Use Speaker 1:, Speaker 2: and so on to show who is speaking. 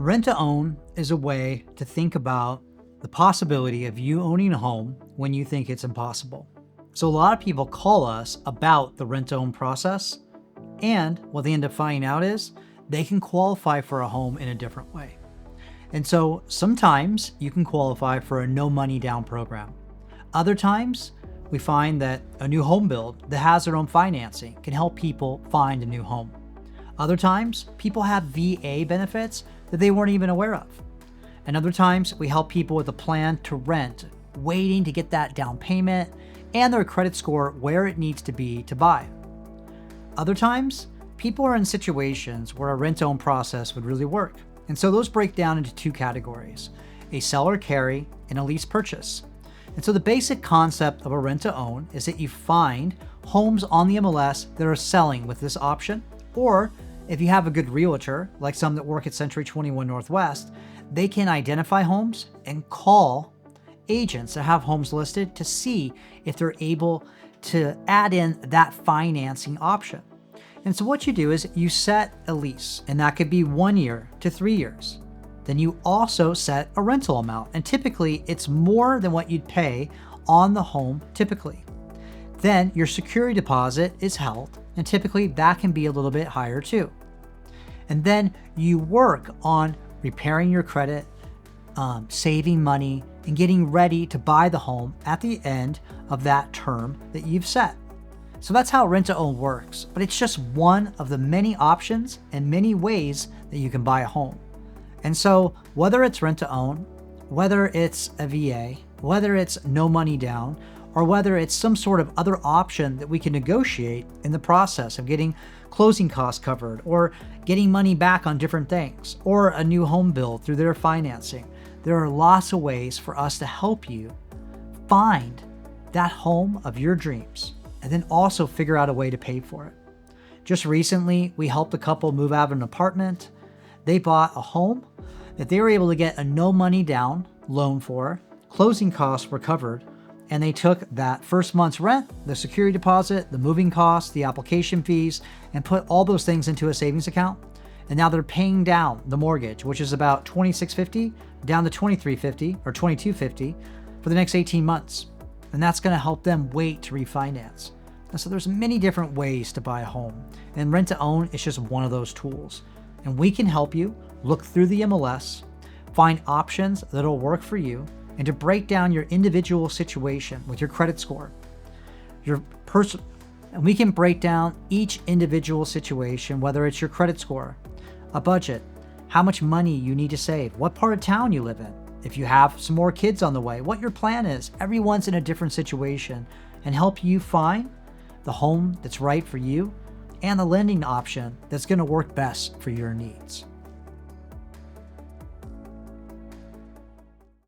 Speaker 1: Rent to own is a way to think about the possibility of you owning a home when you think it's impossible. So a lot of people call us about the rent to own process, and what they end up finding out is they can qualify for a home in a different way. And so sometimes you can qualify for a no money down program. Other times we find that a new home build that has their own financing can help people find a new home. Other times people have VA benefits that they weren't even aware of. And other times we help people with a plan to rent, waiting to get that down payment and their credit score where it needs to be to buy. Other times, people are in situations where a rent-to-own process would really work. And so those break down into two categories, a seller carry and a lease purchase. And so the basic concept of a rent-to-own is that you find homes on the MLS that are selling with this option, or if you have a good realtor, like some that work at Century 21 Northwest, they can identify homes and call agents that have homes listed to see if they're able to add in that financing option. And so what you do is you set a lease, and that could be 1 year to 3 years. Then you also set a rental amount, and typically it's more than what you'd pay on the home typically. Then your security deposit is held, and typically that can be a little bit higher too. And then you work on repairing your credit, saving money, and getting ready to buy the home at the end of that term that you've set. So that's how rent to own works, but it's just one of the many options and many ways that you can buy a home. And so whether it's rent to own, whether it's a VA, whether it's no money down, or whether it's some sort of other option that we can negotiate in the process of getting closing costs covered, or getting money back on different things, or a new home build through their financing, there are lots of ways for us to help you find that home of your dreams, and then also figure out a way to pay for it. Just recently, we helped a couple move out of an apartment. They bought a home that they were able to get a no money down loan for, closing costs were covered, and they took that first month's rent, the security deposit, the moving costs, the application fees, and put all those things into a savings account. And now they're paying down the mortgage, which is about $2,650 down to $2,350 or $2,250 for the next 18 months. And that's going to help them wait to refinance. And so there's many different ways to buy a home, and rent to own is just one of those tools. And we can help you look through the MLS, find options that'll work for you, and to break down your individual situation with your credit score. And we can break down each individual situation, whether it's your credit score, a budget, how much money you need to save, what part of town you live in, if you have some more kids on the way, what your plan is. Everyone's in a different situation, and help you find the home that's right for you and the lending option that's going to work best for your needs.